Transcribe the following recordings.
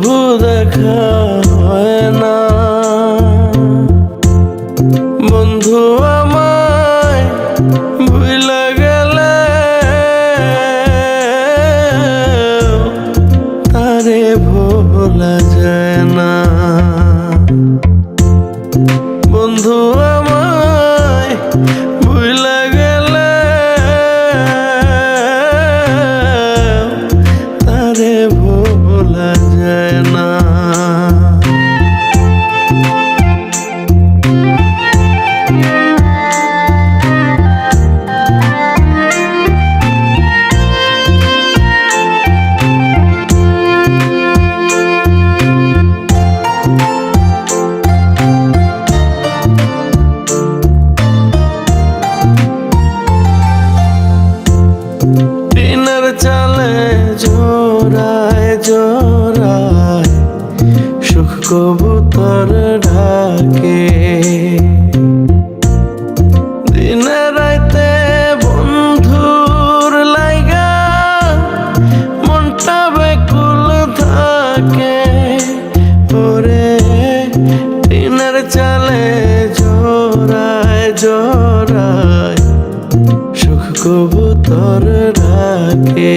তবু দেখা হয় না। বন্ধু আমায় ভুইলা গেলে তারে ভোলা যায় না। বন্ধু আমায় ভুইলা গেলে তারে ভোলা যায় না। টিনের চালে জোড়ায় জোড়ায় সুখ কবুতর ঢাকে। দিনে রাইতে বন্ধুর লাইগা মনটা বেকুল থাকে। ওরে টিনের চালে জোড়ায় জোড়ায় সুখ কবুতর ডাকে।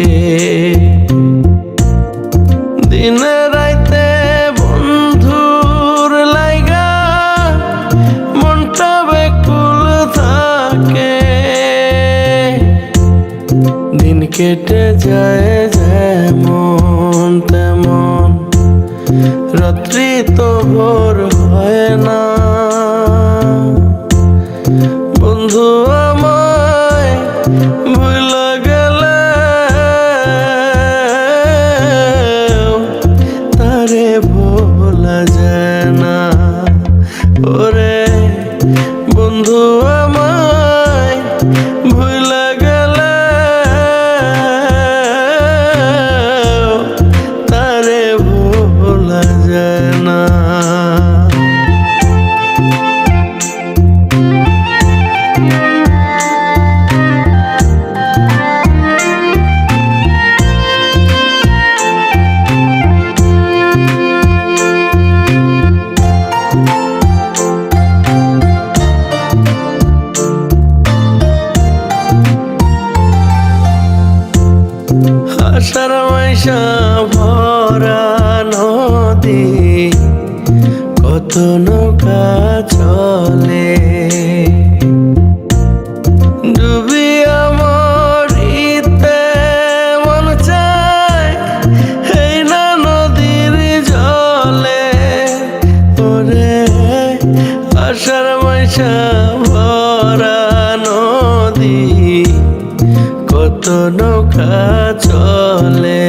দিনে রাইতে বন্ধুর লাইগা মনটা বেকুল থাকে। দিন কেটে যায় যেমন তেমন, রাত্রি তো ভোর হয় না। বন্ধু আমায় ভুইলা গেলে তারে ভোলা যায় না। ওরে বন্ধু আমায় ভুইলা গেলে তারে ভোলা যায় না। আষাঢ় মাইশা ভরা নদী, কত নৌকা চলে। ডুবিয়া মরিতে মন চায় এই না নদীর জলে। ওরে আষাঢ় মাইশা ভরা নদী, কত নৌকা চলে।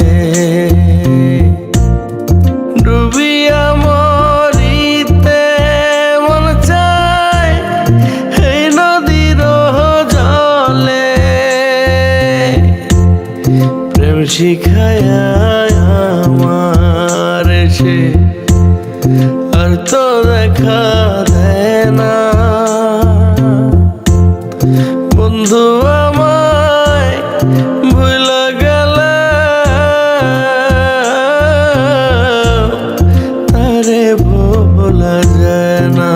ডুবিয়া মরিতে মন চায় এই নদীর জলে। প্রেম শিখায় আমার সে আর তো দেখা দেয় না। বন্ধু আমায় ভুইলা গেলে তারে ভোলা যায় না।